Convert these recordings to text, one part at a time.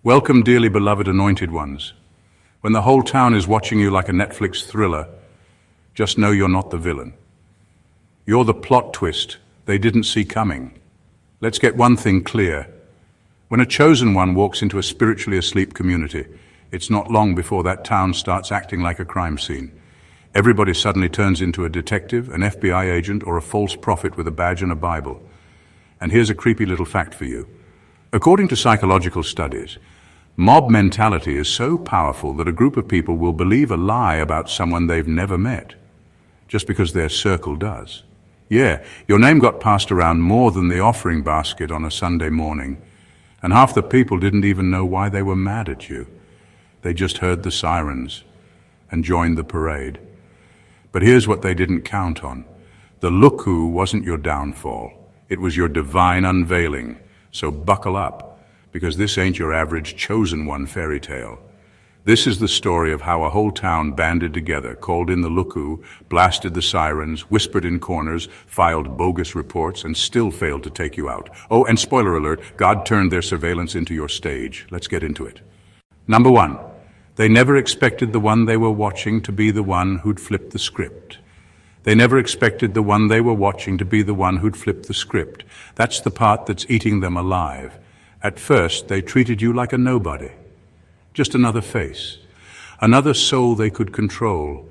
Welcome, dearly beloved anointed ones. When the whole town is watching you like a Netflix thriller, just know you're not the villain. You're the plot twist they didn't see coming. Let's get one thing clear. When a chosen one walks into a spiritually asleep community, it's not long before that town starts acting like a crime scene. Everybody suddenly turns into a detective, an FBI agent, or a false prophet with a badge and a Bible. And here's a creepy little fact for you. According to psychological studies, mob mentality is so powerful that a group of people will believe a lie about someone they've never met, just because their circle does. Yeah, your name got passed around more than the offering basket on a Sunday morning, and half the people didn't even know why they were mad at you. They just heard the sirens and joined the parade. But here's what they didn't count on. The Lookoo wasn't your downfall. It was your divine unveiling. So buckle up, because this ain't your average chosen one fairy tale. This is the story of how a whole town banded together, called in the Lookoo, blasted the sirens, whispered in corners, filed bogus reports, and still failed to take you out. Oh, and spoiler alert, God turned their surveillance into your stage. Let's get into it. Number one, they never expected the one they were watching to be the one who'd flipped the script. They never expected the one they were watching to be the one who'd flipped the script. That's the part that's eating them alive. At first, they treated you like a nobody. Just another face. Another soul they could control,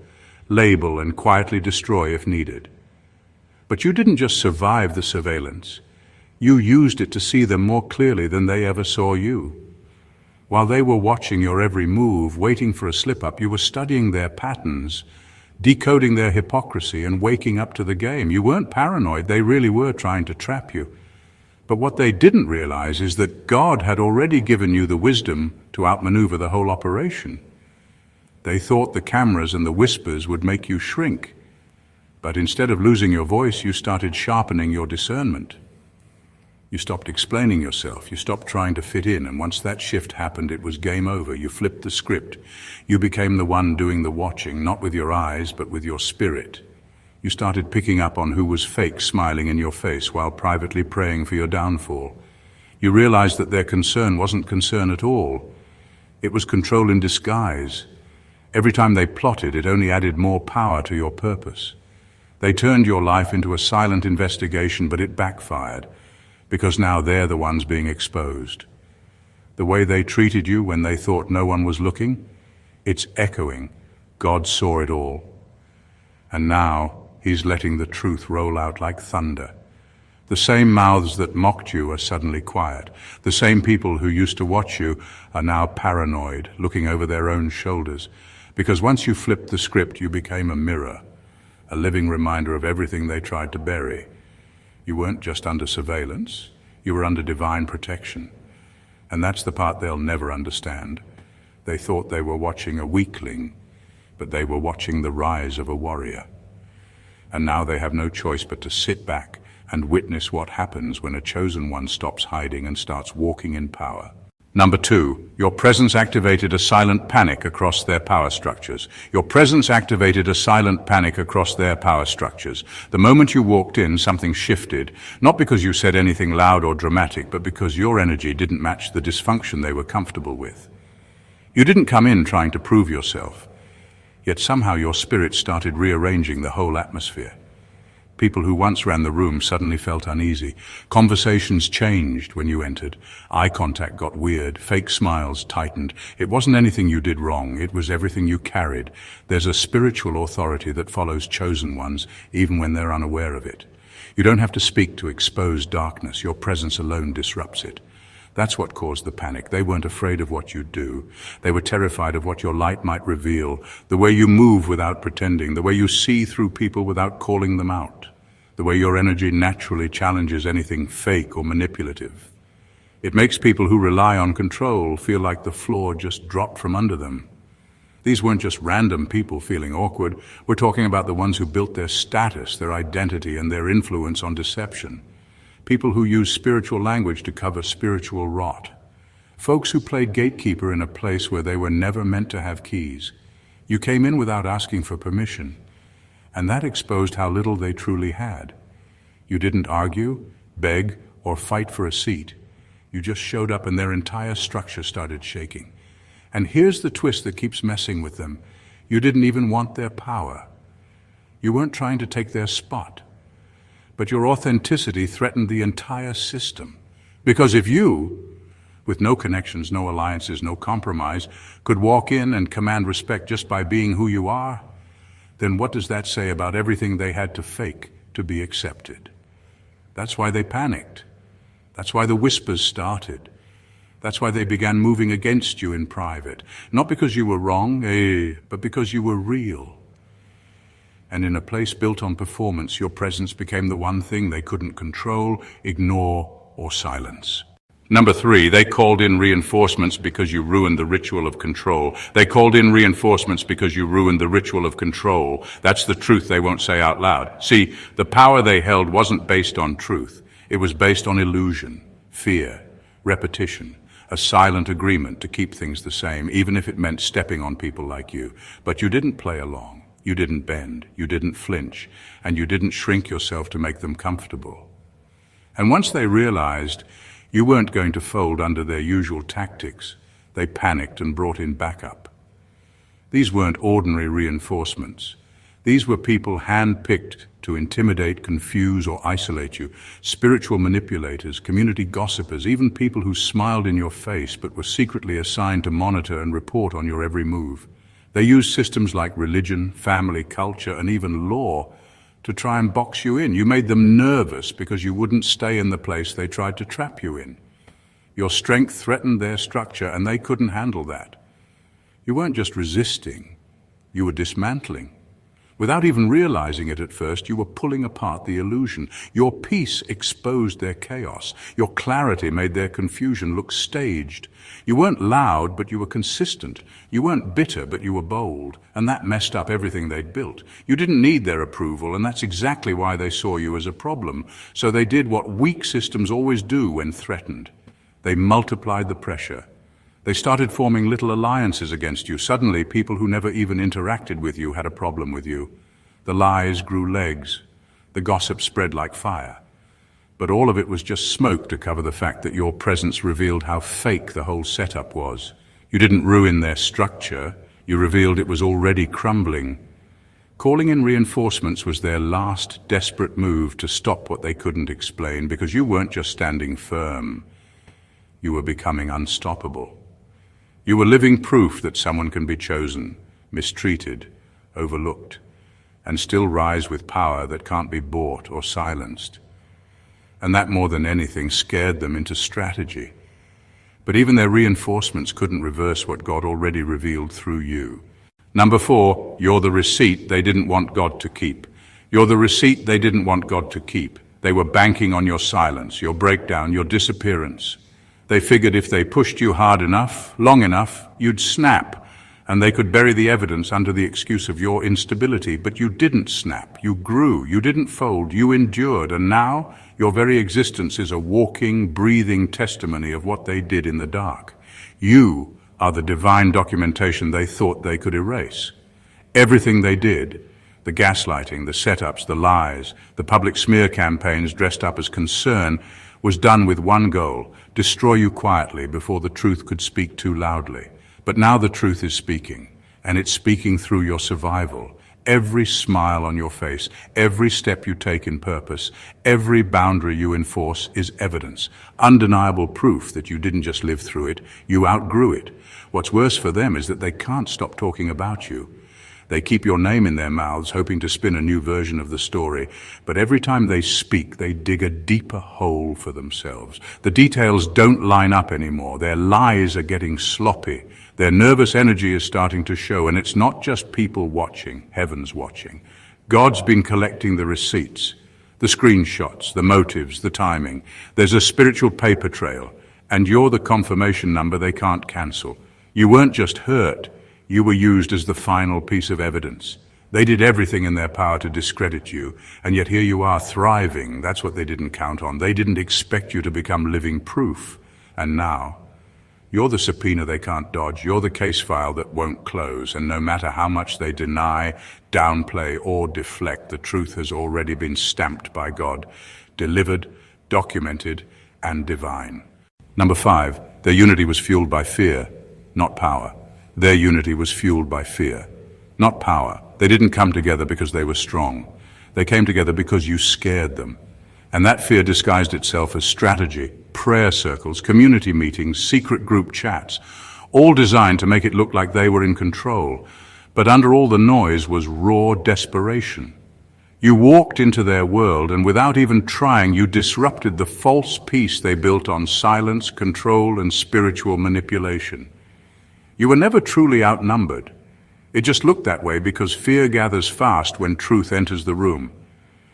label, and quietly destroy if needed. But you didn't just survive the surveillance. You used it to see them more clearly than they ever saw you. While they were watching your every move, waiting for a slip-up, you were studying their patterns, decoding their hypocrisy and waking up to the game. You weren't paranoid, they really were trying to trap you. But what they didn't realize is that God had already given you the wisdom to outmaneuver the whole operation. They thought the cameras and the whispers would make you shrink. But instead of losing your voice, you started sharpening your discernment. You stopped explaining yourself, you stopped trying to fit in, and once that shift happened, it was game over. You flipped the script. You became the one doing the watching, not with your eyes, but with your spirit. You started picking up on who was fake, smiling in your face while privately praying for your downfall. You realized that their concern wasn't concern at all. It was control in disguise. Every time they plotted, it only added more power to your purpose. They turned your life into a silent investigation, but it backfired. Because now they're the ones being exposed. The way they treated you when they thought no one was looking, it's echoing. God saw it all. And now He's letting the truth roll out like thunder. The same mouths that mocked you are suddenly quiet. The same people who used to watch you are now paranoid, looking over their own shoulders. Because once you flipped the script, you became a mirror, a living reminder of everything they tried to bury. You weren't just under surveillance, you were under divine protection. And that's the part they'll never understand. They thought they were watching a weakling, but they were watching the rise of a warrior. And now they have no choice but to sit back and witness what happens when a chosen one stops hiding and starts walking in power. Number two, your presence activated a silent panic across their power structures. Your presence activated a silent panic across their power structures. The moment you walked in, something shifted, not because you said anything loud or dramatic, but because your energy didn't match the dysfunction they were comfortable with. You didn't come in trying to prove yourself, yet somehow your spirit started rearranging the whole atmosphere. People who once ran the room suddenly felt uneasy. Conversations changed when you entered. Eye contact got weird. Fake smiles tightened. It wasn't anything you did wrong. It was everything you carried. There's a spiritual authority that follows chosen ones, even when they're unaware of it. You don't have to speak to expose darkness. Your presence alone disrupts it. That's what caused the panic. They weren't afraid of what you'd do. They were terrified of what your light might reveal, the way you move without pretending, the way you see through people without calling them out, the way your energy naturally challenges anything fake or manipulative. It makes people who rely on control feel like the floor just dropped from under them. These weren't just random people feeling awkward. We're talking about the ones who built their status, their identity, and their influence on deception. People who use spiritual language to cover spiritual rot. Folks who played gatekeeper in a place where they were never meant to have keys. You came in without asking for permission, and that exposed how little they truly had. You didn't argue, beg, or fight for a seat. You just showed up and their entire structure started shaking. And here's the twist that keeps messing with them. You didn't even want their power. You weren't trying to take their spot. But your authenticity threatened the entire system. Because if you, with no connections, no alliances, no compromise, could walk in and command respect just by being who you are, then what does that say about everything they had to fake to be accepted? That's why they panicked. That's why the whispers started. That's why they began moving against you in private. Not because you were wrong, but because you were real. And in a place built on performance, your presence became the one thing they couldn't control, ignore, or silence. Number 3, they called in reinforcements because you ruined the ritual of control. They called in reinforcements because you ruined the ritual of control. That's the truth they won't say out loud. See, the power they held wasn't based on truth. It was based on illusion, fear, repetition, a silent agreement to keep things the same, even if it meant stepping on people like you. But you didn't play along. You didn't bend. You didn't flinch. And you didn't shrink yourself to make them comfortable. And once they realized you weren't going to fold under their usual tactics, they panicked and brought in backup. These weren't ordinary reinforcements. These were people hand-picked to intimidate, confuse, or isolate you. Spiritual manipulators, community gossipers, even people who smiled in your face but were secretly assigned to monitor and report on your every move. They used systems like religion, family, culture, and even law to try and box you in. You made them nervous because you wouldn't stay in the place they tried to trap you in. Your strength threatened their structure, and they couldn't handle that. You weren't just resisting, you were dismantling. Without even realizing it at first, you were pulling apart the illusion. Your peace exposed their chaos. Your clarity made their confusion look staged. You weren't loud, but you were consistent. You weren't bitter, but you were bold. And that messed up everything they'd built. You didn't need their approval, and that's exactly why they saw you as a problem. So they did what weak systems always do when threatened. They multiplied the pressure. They started forming little alliances against you. Suddenly, people who never even interacted with you had a problem with you. The lies grew legs. The gossip spread like fire. But all of it was just smoke to cover the fact that your presence revealed how fake the whole setup was. You didn't ruin their structure. You revealed it was already crumbling. Calling in reinforcements was their last desperate move to stop what they couldn't explain, because you weren't just standing firm. You were becoming unstoppable. You were living proof that someone can be chosen, mistreated, overlooked, and still rise with power that can't be bought or silenced. And that, more than anything, scared them into strategy. But even their reinforcements couldn't reverse what God already revealed through you. Number 4, you're the receipt they didn't want God to keep. You're the receipt they didn't want God to keep. They were banking on your silence, your breakdown, your disappearance. They figured if they pushed you hard enough, long enough, you'd snap, and they could bury the evidence under the excuse of your instability. But you didn't snap. You grew. You didn't fold. You endured. And now your very existence is a walking, breathing testimony of what they did in the dark. You are the divine documentation they thought they could erase. Everything they did, the gaslighting, the setups, the lies, the public smear campaigns dressed up as concern, was done with one goal: destroy you quietly before the truth could speak too loudly. But now the truth is speaking, and it's speaking through your survival. Every smile on your face, every step you take in purpose, every boundary you enforce is evidence, undeniable proof that you didn't just live through it, you outgrew it. What's worse for them is that they can't stop talking about you. They keep your name in their mouths, hoping to spin a new version of the story. But every time they speak, they dig a deeper hole for themselves. The details don't line up anymore. Their lies are getting sloppy. Their nervous energy is starting to show, and it's not just people watching, heaven's watching. God's been collecting the receipts, the screenshots, the motives, the timing. There's a spiritual paper trail, and you're the confirmation number they can't cancel. You weren't just hurt. You were used as the final piece of evidence. They did everything in their power to discredit you, and yet here you are thriving. That's what they didn't count on. They didn't expect you to become living proof. And now, you're the subpoena they can't dodge. You're the case file that won't close. And no matter how much they deny, downplay, or deflect, the truth has already been stamped by God, delivered, documented, and divine. Number 5, their unity was fueled by fear, not power. Their unity was fueled by fear, not power. They didn't come together because they were strong. They came together because you scared them. And that fear disguised itself as strategy, prayer circles, community meetings, secret group chats, all designed to make it look like they were in control. But under all the noise was raw desperation. You walked into their world, and without even trying, you disrupted the false peace they built on silence, control, and spiritual manipulation. You were never truly outnumbered. It just looked that way because fear gathers fast when truth enters the room.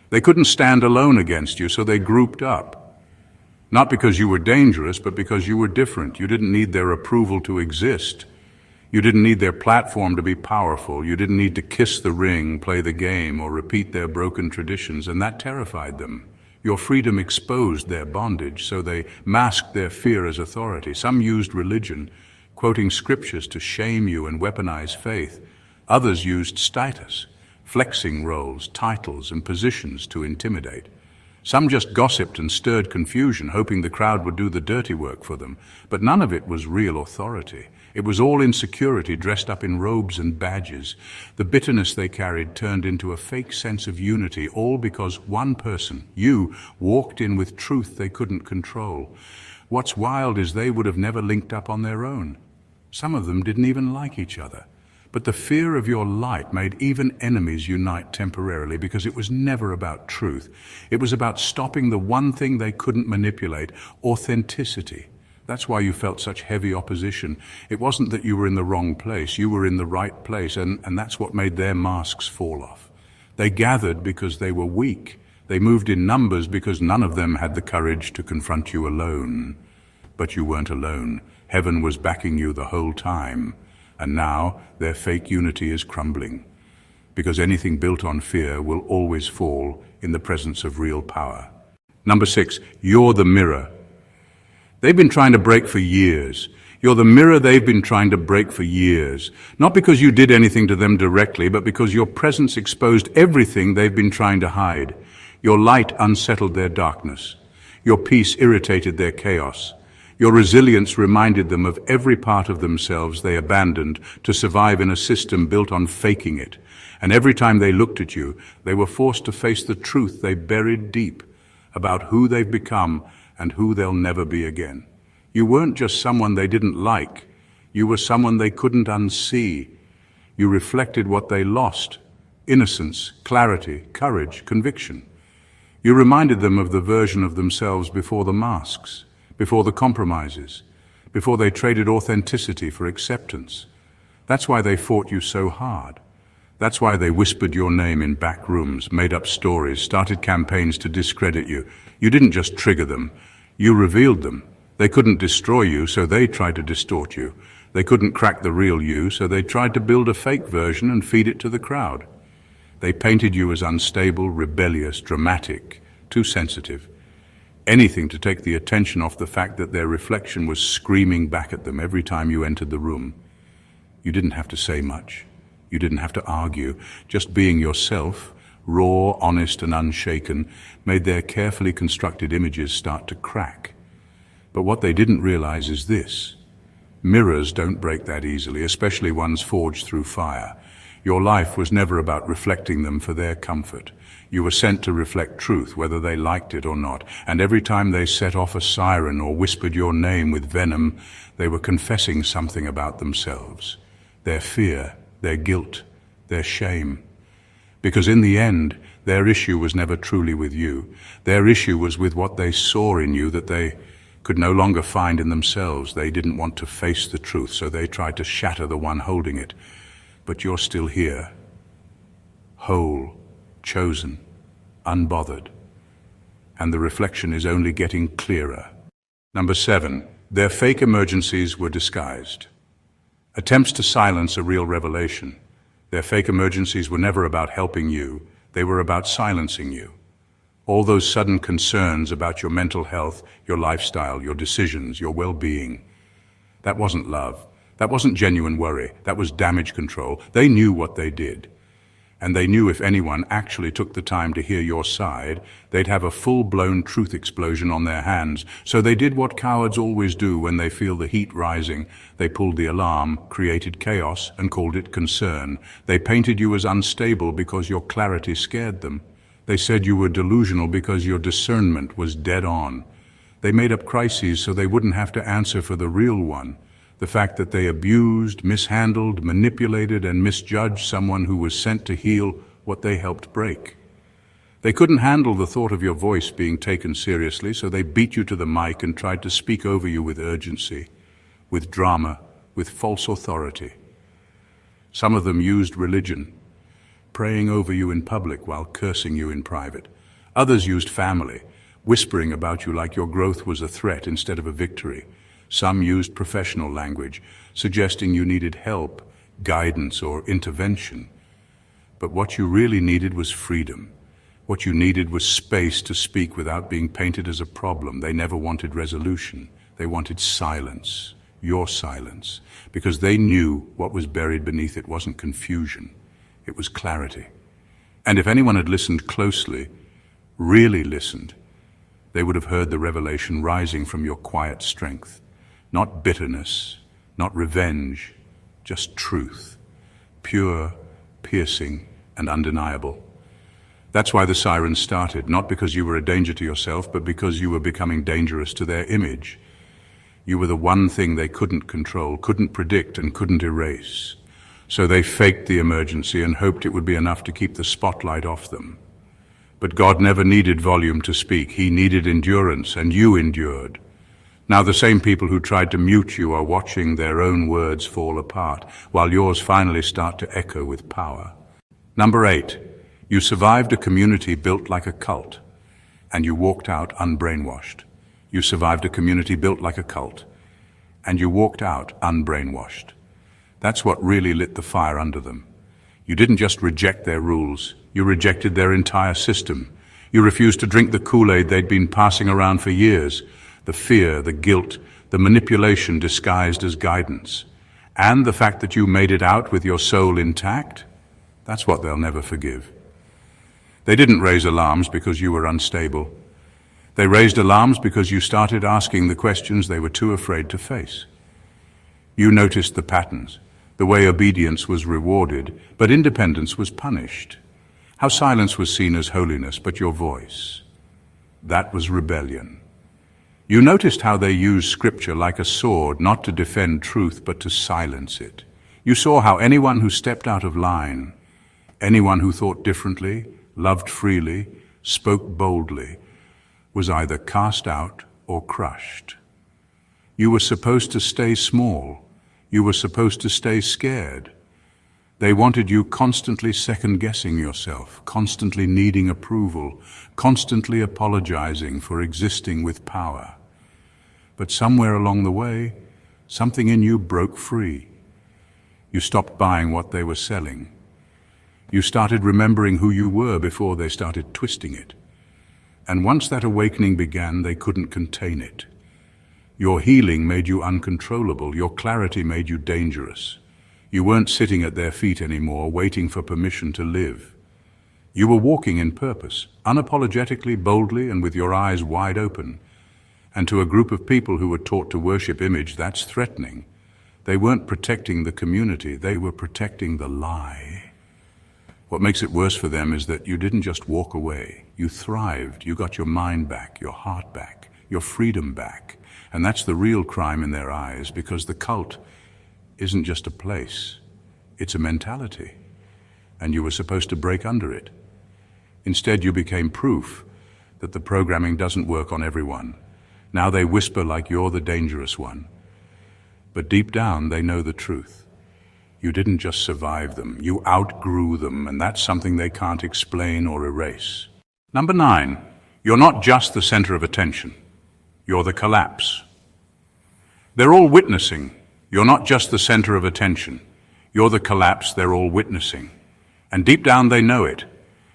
They couldn't stand alone against you, so they grouped up. Not because you were dangerous, but because you were different. You didn't need their approval to exist. You didn't need their platform to be powerful. You didn't need to kiss the ring, play the game, or repeat their broken traditions, and that terrified them. Your freedom exposed their bondage, so they masked their fear as authority. Some used religion, quoting scriptures to shame you and weaponize faith. Others used status, flexing roles, titles, and positions to intimidate. Some just gossiped and stirred confusion, hoping the crowd would do the dirty work for them. But none of it was real authority. It was all insecurity dressed up in robes and badges. The bitterness they carried turned into a fake sense of unity, all because one person, you, walked in with truth they couldn't control. What's wild is they would have never linked up on their own. Some of them didn't even like each other. But the fear of your light made even enemies unite temporarily, because it was never about truth. It was about stopping the one thing they couldn't manipulate, authenticity. That's why you felt such heavy opposition. It wasn't that you were in the wrong place, you were in the right place, and that's what made their masks fall off. They gathered because they were weak. They moved in numbers because none of them had the courage to confront you alone. But you weren't alone. Heaven was backing you the whole time. And now their fake unity is crumbling, because anything built on fear will always fall in the presence of real power. Number 6, you're the mirror. They've been trying to break for years. You're the mirror they've been trying to break for years. Not because you did anything to them directly, but because your presence exposed everything they've been trying to hide. Your light unsettled their darkness. Your peace irritated their chaos. Your resilience reminded them of every part of themselves they abandoned to survive in a system built on faking it. And every time they looked at you, they were forced to face the truth they buried deep about who they've become and who they'll never be again. You weren't just someone they didn't like. You were someone they couldn't unsee. You reflected what they lost: innocence, clarity, courage, conviction. You reminded them of the version of themselves before the masks, before the compromises, before they traded authenticity for acceptance. That's why they fought you so hard. That's why they whispered your name in back rooms, made up stories, started campaigns to discredit you. You didn't just trigger them, you revealed them. They couldn't destroy you, so they tried to distort you. They couldn't crack the real you, so they tried to build a fake version and feed it to the crowd. They painted you as unstable, rebellious, dramatic, too sensitive. Anything to take the attention off the fact that their reflection was screaming back at them every time you entered the room. You didn't have to say much. You didn't have to argue. Just being yourself, raw, honest, and unshaken, made their carefully constructed images start to crack. But what they didn't realize is this: mirrors don't break that easily, especially ones forged through fire. Your life was never about reflecting them for their comfort. You were sent to reflect truth, whether they liked it or not. And every time they set off a siren or whispered your name with venom, they were confessing something about themselves: their fear, their guilt, their shame. Because in the end, their issue was never truly with you. Their issue was with what they saw in you that they could no longer find in themselves. They didn't want to face the truth, so they tried to shatter the one holding it. But you're still here, whole, chosen, unbothered. And the reflection is only getting clearer. Number 7, their fake emergencies were disguised. Attempts to silence a real revelation. Their fake emergencies were never about helping you. They were about silencing you. All those sudden concerns about your mental health, your lifestyle, your decisions, your well-being. That wasn't love. That wasn't genuine worry. That was damage control. They knew what they did. And they knew if anyone actually took the time to hear your side, they'd have a full-blown truth explosion on their hands. So they did what cowards always do when they feel the heat rising. They pulled the alarm, created chaos, and called it concern. They painted you as unstable because your clarity scared them. They said you were delusional because your discernment was dead on. They made up crises so they wouldn't have to answer for the real one. The fact that they abused, mishandled, manipulated, and misjudged someone who was sent to heal what they helped break. They couldn't handle the thought of your voice being taken seriously, so they beat you to the mic and tried to speak over you with urgency, with drama, with false authority. Some of them used religion, praying over you in public while cursing you in private. Others used family, whispering about you like your growth was a threat instead of a victory. Some used professional language, suggesting you needed help, guidance, or intervention. But what you really needed was freedom. What you needed was space to speak without being painted as a problem. They never wanted resolution. They wanted silence, your silence, because they knew what was buried beneath it wasn't confusion. It was clarity. And if anyone had listened closely, really listened, they would have heard the revelation rising from your quiet strength. Not bitterness, not revenge, just truth. Pure, piercing, and undeniable. That's why the sirens started, not because you were a danger to yourself, but because you were becoming dangerous to their image. You were the one thing they couldn't control, couldn't predict, and couldn't erase. So they faked the emergency and hoped it would be enough to keep the spotlight off them. But God never needed volume to speak. He needed endurance, and you endured. Now the same people who tried to mute you are watching their own words fall apart, while yours finally start to echo with power. Number 8, you survived a community built like a cult, and you walked out unbrainwashed. You survived a community built like a cult, and you walked out unbrainwashed. That's what really lit the fire under them. You didn't just reject their rules, you rejected their entire system. You refused to drink the Kool-Aid they'd been passing around for years. The fear, the guilt, the manipulation disguised as guidance. And the fact that you made it out with your soul intact, that's what they'll never forgive. They didn't raise alarms because you were unstable. They raised alarms because you started asking the questions they were too afraid to face. You noticed the patterns, the way obedience was rewarded, but independence was punished. How silence was seen as holiness, but your voice, that was rebellion. You noticed how they used scripture like a sword, not to defend truth, but to silence it. You saw how anyone who stepped out of line, anyone who thought differently, loved freely, spoke boldly, was either cast out or crushed. You were supposed to stay small. You were supposed to stay scared. They wanted you constantly second-guessing yourself, constantly needing approval, constantly apologizing for existing with power. But somewhere along the way, something in you broke free. You stopped buying what they were selling. You started remembering who you were before they started twisting it. And once that awakening began, they couldn't contain it. Your healing made you uncontrollable. Your clarity made you dangerous. You weren't sitting at their feet anymore, waiting for permission to live. You were walking in purpose, unapologetically, boldly, and with your eyes wide open. And to a group of people who were taught to worship image, that's threatening. They weren't protecting the community, they were protecting the lie. What makes it worse for them is that you didn't just walk away. You thrived. You got your mind back, your heart back, your freedom back. And that's the real crime in their eyes, because the cult isn't just a place, it's a mentality. And you were supposed to break under it. Instead, you became proof that the programming doesn't work on everyone. Now they whisper like you're the dangerous one. But deep down, they know the truth. You didn't just survive them, you outgrew them, and that's something they can't explain or erase. Number 9, you're not just the center of attention. You're the collapse. They're all witnessing. You're not just the center of attention. You're the collapse they're all witnessing. And deep down they know it.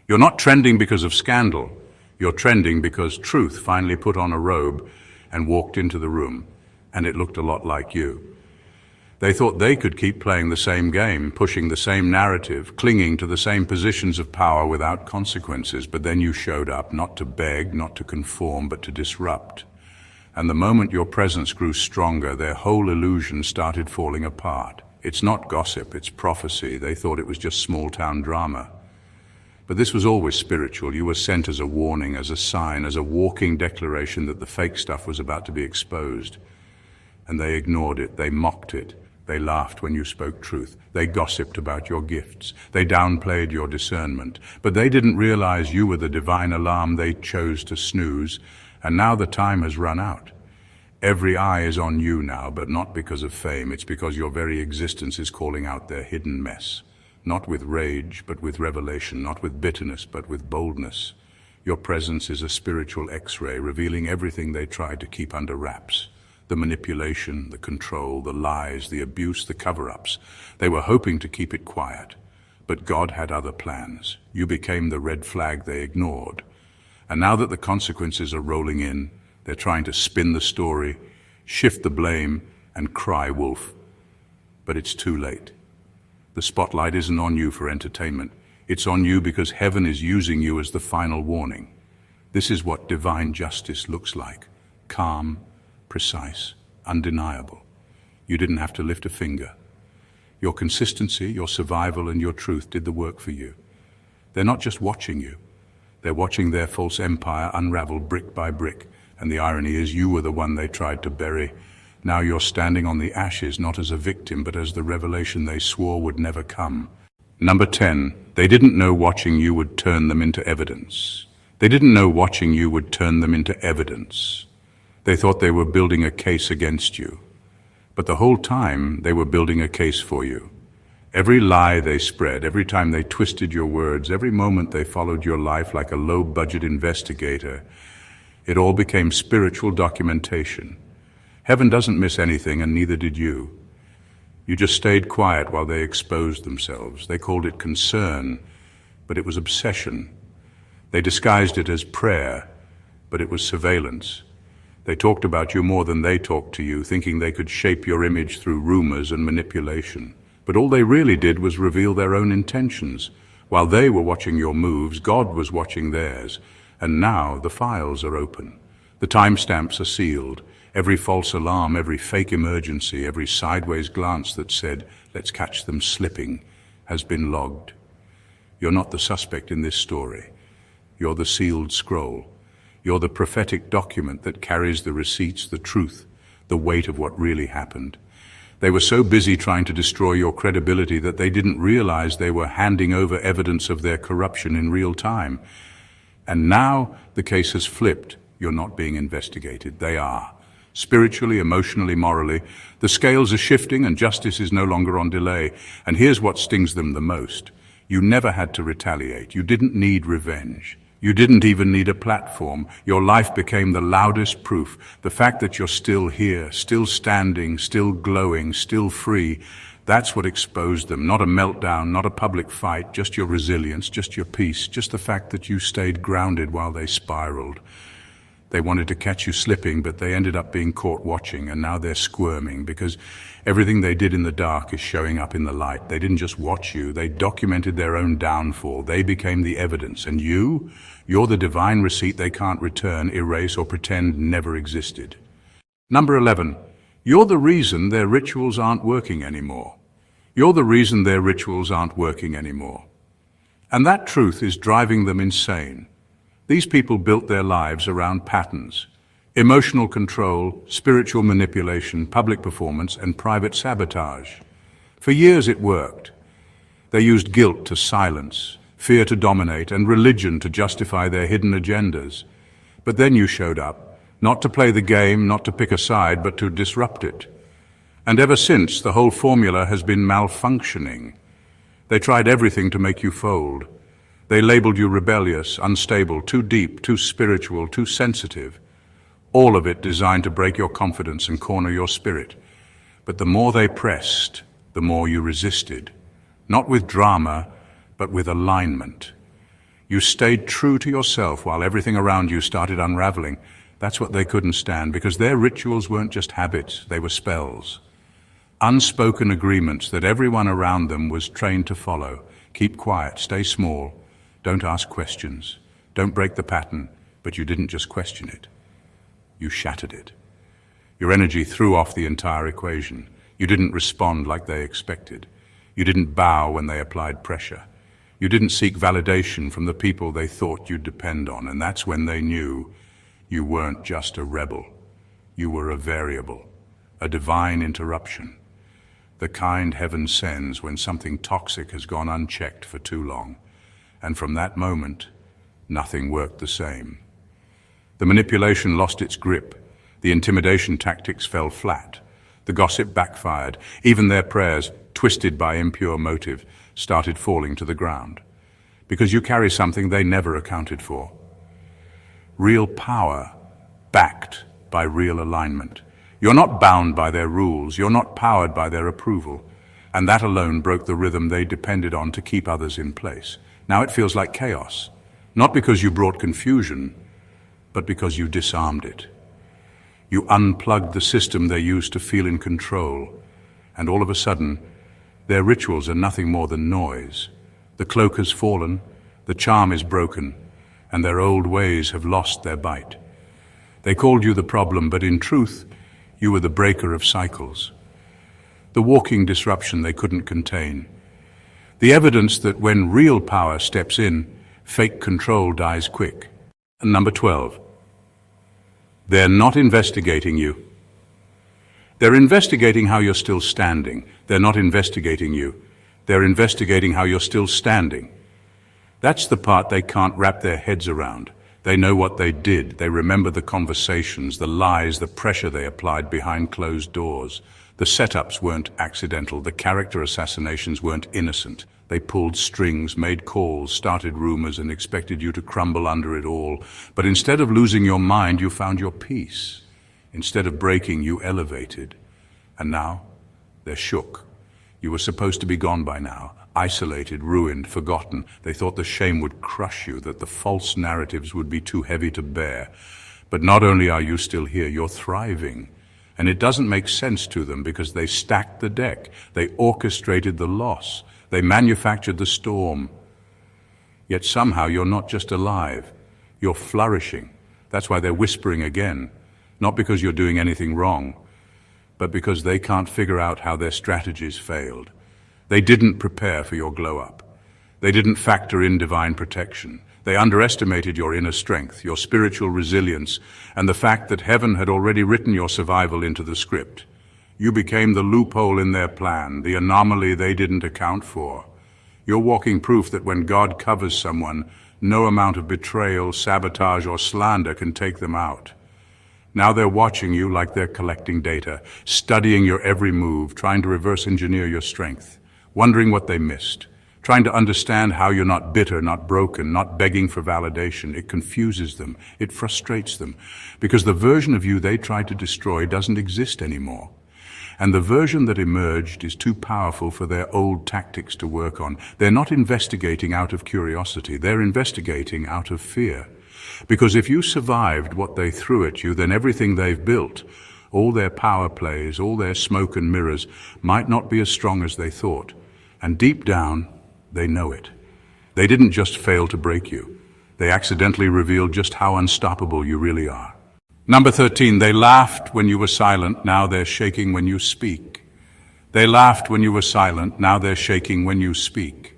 You're not trending because of scandal. You're trending because truth finally put on a robe and walked into the room, and it looked a lot like you. They thought they could keep playing the same game, pushing the same narrative, clinging to the same positions of power without consequences. But then you showed up, not to beg, not to conform, but to disrupt. And the moment your presence grew stronger, their whole illusion started falling apart. It's not gossip, it's prophecy. They thought it was just small-town drama. But this was always spiritual. You were sent as a warning, as a sign, as a walking declaration that the fake stuff was about to be exposed. And they ignored it, they mocked it. They laughed when you spoke truth. They gossiped about your gifts. They downplayed your discernment. But they didn't realize you were the divine alarm they chose to snooze. And now the time has run out. Every eye is on you now, but not because of fame. It's because your very existence is calling out their hidden mess. Not with rage, but with revelation. Not with bitterness, but with boldness. Your presence is a spiritual X-ray, revealing everything they tried to keep under wraps. The manipulation, the control, the lies, the abuse, the cover-ups. They were hoping to keep it quiet. But God had other plans. You became the red flag they ignored. And now that the consequences are rolling in, they're trying to spin the story, shift the blame, and cry wolf. But it's too late. The spotlight isn't on you for entertainment. It's on you because heaven is using you as the final warning. This is what divine justice looks like. Calm, precise, undeniable. You didn't have to lift a finger. Your consistency, your survival, and your truth did the work for you. They're not just watching you. They're watching their false empire unravel brick by brick. And the irony is you were the one they tried to bury. Now you're standing on the ashes, not as a victim, but as the revelation they swore would never come. Number 10, they didn't know watching you would turn them into evidence. They didn't know watching you would turn them into evidence. They thought they were building a case against you. But the whole time, they were building a case for you. Every lie they spread, every time they twisted your words, every moment they followed your life like a low-budget investigator, it all became spiritual documentation. Heaven doesn't miss anything, and neither did you. You just stayed quiet while they exposed themselves. They called it concern, but it was obsession. They disguised it as prayer, but it was surveillance. They talked about you more than they talked to you, thinking they could shape your image through rumors and manipulation. But all they really did was reveal their own intentions. While they were watching your moves, God was watching theirs. And now the files are open. The timestamps are sealed. Every false alarm, every fake emergency, every sideways glance that said, "Let's catch them slipping," has been logged. You're not the suspect in this story. You're the sealed scroll. You're the prophetic document that carries the receipts, the truth, the weight of what really happened. They were so busy trying to destroy your credibility that they didn't realize they were handing over evidence of their corruption in real time. And now the case has flipped. You're not being investigated. They are. Spiritually, emotionally, morally, the scales are shifting and justice is no longer on delay. And here's what stings them the most. You never had to retaliate. You didn't need revenge. You didn't even need a platform. Your life became the loudest proof. The fact that you're still here, still standing, still glowing, still free, that's what exposed them. Not a meltdown, not a public fight, just your resilience, just your peace, just the fact that you stayed grounded while they spiraled. They wanted to catch you slipping, but they ended up being caught watching, and now they're squirming because everything they did in the dark is showing up in the light. They didn't just watch you, they documented their own downfall. They became the evidence, and you're the divine receipt they can't return, erase, or pretend never existed. Number 11, you're the reason their rituals aren't working anymore. You're the reason their rituals aren't working anymore. And that truth is driving them insane. These people built their lives around patterns, emotional control, spiritual manipulation, public performance, and private sabotage. For years it worked. They used guilt to silence, fear to dominate, and religion to justify their hidden agendas. But then you showed up, not to play the game, not to pick a side, but to disrupt it. And ever since, the whole formula has been malfunctioning. They tried everything to make you fold. They labeled you rebellious, unstable, too deep, too spiritual, too sensitive. All of it designed to break your confidence and corner your spirit. But the more they pressed, the more you resisted. Not with drama, but with alignment. You stayed true to yourself while everything around you started unraveling. That's what they couldn't stand, because their rituals weren't just habits, they were spells. Unspoken agreements that everyone around them was trained to follow. Keep quiet, stay small, don't ask questions, don't break the pattern, but you didn't just question it. You shattered it. Your energy threw off the entire equation. You didn't respond like they expected. You didn't bow when they applied pressure. You didn't seek validation from the people they thought you'd depend on, and that's when they knew you weren't just a rebel. You were a variable, a divine interruption, the kind heaven sends when something toxic has gone unchecked for too long. And from that moment, nothing worked the same. The manipulation lost its grip. The intimidation tactics fell flat. The gossip backfired. Even their prayers, twisted by impure motive, started falling to the ground. Because you carry something they never accounted for. Real power, backed by real alignment. You're not bound by their rules. You're not powered by their approval. And that alone broke the rhythm they depended on to keep others in place. Now it feels like chaos. Not because you brought confusion, but because you disarmed it. You unplugged the system they used to feel in control, and all of a sudden, their rituals are nothing more than noise. The cloak has fallen, the charm is broken, and their old ways have lost their bite. They called you the problem, but in truth, you were the breaker of cycles. The walking disruption they couldn't contain. The evidence that when real power steps in, fake control dies quick. And number 12. They're not investigating you. They're investigating how you're still standing. They're not investigating you. They're investigating how you're still standing. That's the part they can't wrap their heads around. They know what they did. They remember the conversations, the lies, the pressure they applied behind closed doors. The setups weren't accidental. The character assassinations weren't innocent. They pulled strings, made calls, started rumors, and expected you to crumble under it all. But instead of losing your mind, you found your peace. Instead of breaking, you elevated. And now, they're shook. You were supposed to be gone by now, isolated, ruined, forgotten. They thought the shame would crush you, that the false narratives would be too heavy to bear. But not only are you still here, you're thriving. And it doesn't make sense to them because they stacked the deck. They orchestrated the loss. They manufactured the storm. Yet somehow you're not just alive, you're flourishing. That's why they're whispering again. Not because you're doing anything wrong, but because they can't figure out how their strategies failed. They didn't prepare for your glow-up. They didn't factor in divine protection. They underestimated your inner strength, your spiritual resilience, and the fact that heaven had already written your survival into the script. You became the loophole in their plan, the anomaly they didn't account for. You're walking proof that when God covers someone, no amount of betrayal, sabotage, or slander can take them out. Now they're watching you like they're collecting data, studying your every move, trying to reverse engineer your strength, wondering what they missed, trying to understand how you're not bitter, not broken, not begging for validation. It confuses them. It frustrates them, because the version of you they tried to destroy doesn't exist anymore. And the version that emerged is too powerful for their old tactics to work on. They're not investigating out of curiosity. They're investigating out of fear. Because if you survived what they threw at you, then everything they've built, all their power plays, all their smoke and mirrors, might not be as strong as they thought. And deep down, they know it. They didn't just fail to break you. They accidentally revealed just how unstoppable you really are. Number 13, they laughed when you were silent, now they're shaking when you speak. They laughed when you were silent, now they're shaking when you speak.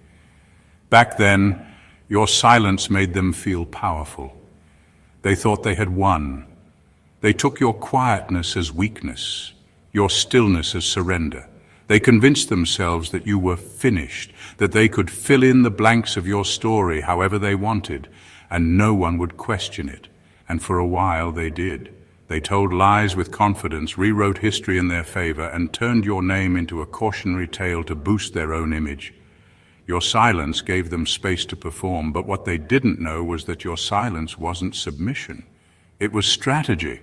Back then, your silence made them feel powerful. They thought they had won. They took your quietness as weakness, your stillness as surrender. They convinced themselves that you were finished, that they could fill in the blanks of your story however they wanted, and no one would question it. And for a while they did. They told lies with confidence, rewrote history in their favor, and turned your name into a cautionary tale to boost their own image. Your silence gave them space to perform, but what they didn't know was that your silence wasn't submission. It was strategy.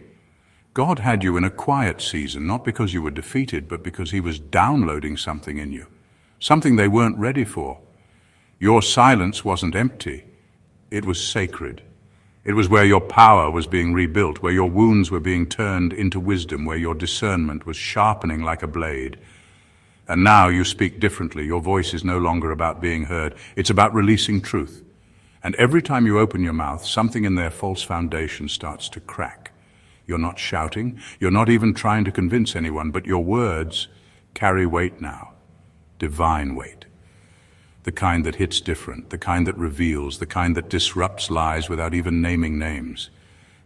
God had you in a quiet season, not because you were defeated, but because he was downloading something in you, something they weren't ready for. Your silence wasn't empty. It was sacred. It was where your power was being rebuilt, where your wounds were being turned into wisdom, where your discernment was sharpening like a blade. And now you speak differently. Your voice is no longer about being heard. It's about releasing truth. And every time you open your mouth, something in their false foundation starts to crack. You're not shouting. You're not even trying to convince anyone, but your words carry weight now. Divine weight. The kind that hits different, the kind that reveals, the kind that disrupts lies without even naming names.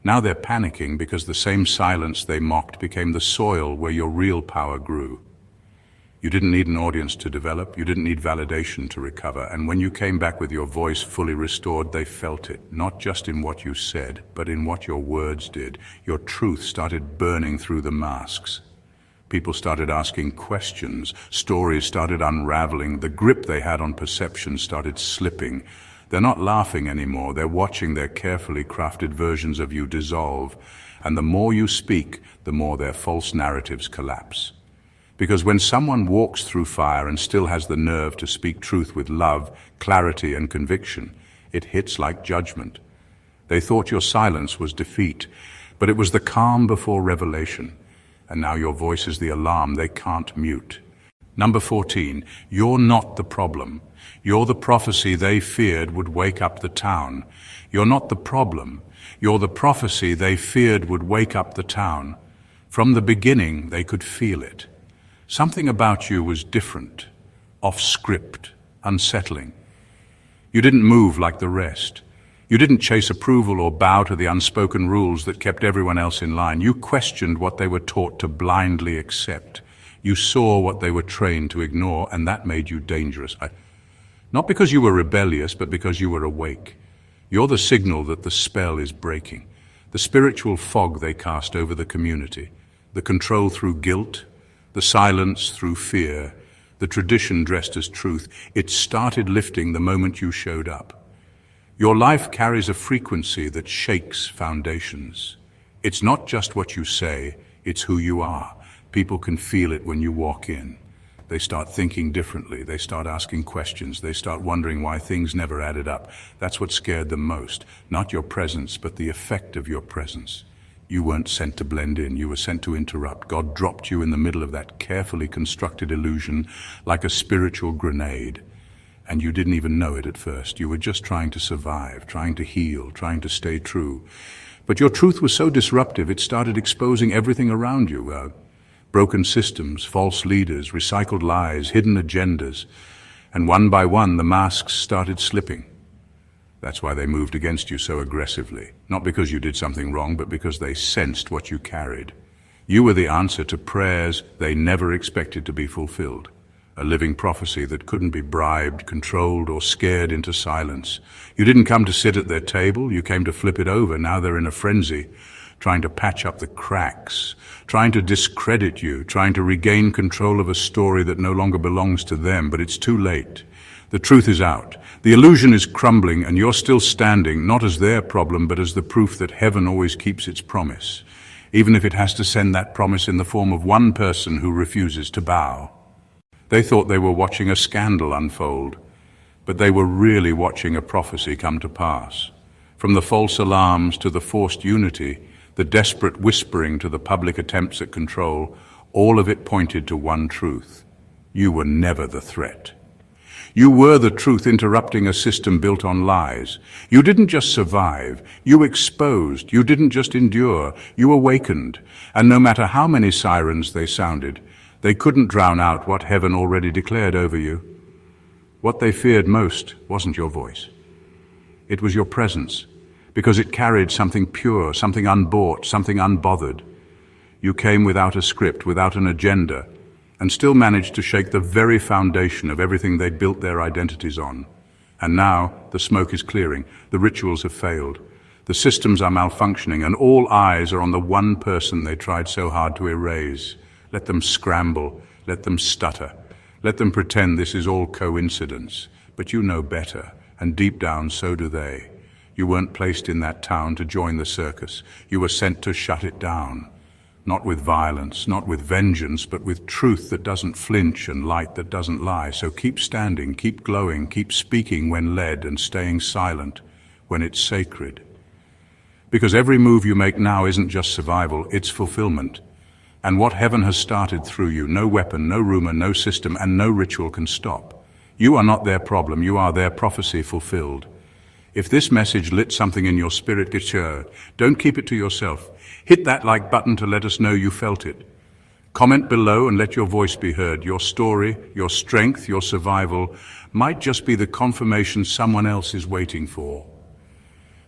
Now they're panicking because the same silence they mocked became the soil where your real power grew. You didn't need an audience to develop, you didn't need validation to recover, and when you came back with your voice fully restored, they felt it, not just in what you said, but in what your words did. Your truth started burning through the masks. People started asking questions, stories started unraveling, the grip they had on perception started slipping. They're not laughing anymore, they're watching their carefully crafted versions of you dissolve, and the more you speak, the more their false narratives collapse. Because when someone walks through fire and still has the nerve to speak truth with love, clarity, and conviction, it hits like judgment. They thought your silence was defeat, but it was the calm before revelation. And now your voice is the alarm they can't mute. Number 14, you're not the problem. You're the prophecy they feared would wake up the town. You're not the problem. You're the prophecy they feared would wake up the town. From the beginning, they could feel it. Something about you was different, off script, unsettling. You didn't move like the rest. You didn't chase approval or bow to the unspoken rules that kept everyone else in line. You questioned what they were taught to blindly accept. You saw what they were trained to ignore, and that made you dangerous. Not because you were rebellious, but because you were awake. You're the signal that the spell is breaking. The spiritual fog they cast over the community. The control through guilt, the silence through fear, the tradition dressed as truth. It started lifting the moment you showed up. Your life carries a frequency that shakes foundations. It's not just what you say, it's who you are. People can feel it when you walk in. They start thinking differently, they start asking questions, they start wondering why things never added up. That's what scared them most. Not your presence, but the effect of your presence. You weren't sent to blend in, you were sent to interrupt. God dropped you in the middle of that carefully constructed illusion like a spiritual grenade. And you didn't even know it at first. You were just trying to survive, trying to heal, trying to stay true. But your truth was so disruptive, it started exposing everything around you. Broken systems, false leaders, recycled lies, hidden agendas. And one by one, the masks started slipping. That's why they moved against you so aggressively. Not because you did something wrong, but because they sensed what you carried. You were the answer to prayers they never expected to be fulfilled. A living prophecy that couldn't be bribed, controlled, or scared into silence. You didn't come to sit at their table, you came to flip it over. Now they're in a frenzy, trying to patch up the cracks, trying to discredit you, trying to regain control of a story that no longer belongs to them, but it's too late. The truth is out. The illusion is crumbling, and you're still standing, not as their problem, but as the proof that heaven always keeps its promise, even if it has to send that promise in the form of one person who refuses to bow. They thought they were watching a scandal unfold, but they were really watching a prophecy come to pass. From the false alarms to the forced unity, the desperate whispering to the public attempts at control, all of it pointed to one truth. You were never the threat. You were the truth interrupting a system built on lies. You didn't just survive, you exposed. You didn't just endure, you awakened. And no matter how many sirens they sounded, they couldn't drown out what heaven already declared over you. What they feared most wasn't your voice. It was your presence, because it carried something pure, something unbought, something unbothered. You came without a script, without an agenda, and still managed to shake the very foundation of everything they'd built their identities on. And now the smoke is clearing, the rituals have failed, the systems are malfunctioning, and all eyes are on the one person they tried so hard to erase. Let them scramble, let them stutter, let them pretend this is all coincidence. But you know better, and deep down so do they. You weren't placed in that town to join the circus. You were sent to shut it down. Not with violence, not with vengeance, but with truth that doesn't flinch and light that doesn't lie. So keep standing, keep glowing, keep speaking when led, and staying silent when it's sacred. Because every move you make now isn't just survival, it's fulfillment. And what heaven has started through you, no weapon, no rumor, no system, and no ritual can stop. You are not their problem, you are their prophecy fulfilled. If this message lit something in your spirit, don't keep it to yourself. Hit that like button to let us know you felt it. Comment below and let your voice be heard. Your story, your strength, your survival might just be the confirmation someone else is waiting for.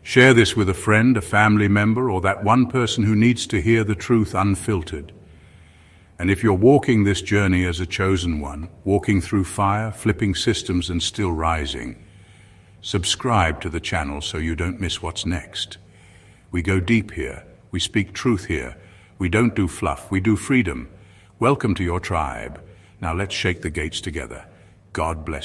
Share this with a friend, a family member, or that one person who needs to hear the truth unfiltered. And if you're walking this journey as a chosen one, walking through fire, flipping systems and still rising, subscribe to the channel so you don't miss what's next. We go deep here. We speak truth here. We don't do fluff. We do freedom. Welcome to your tribe. Now let's shake the gates together. God bless you.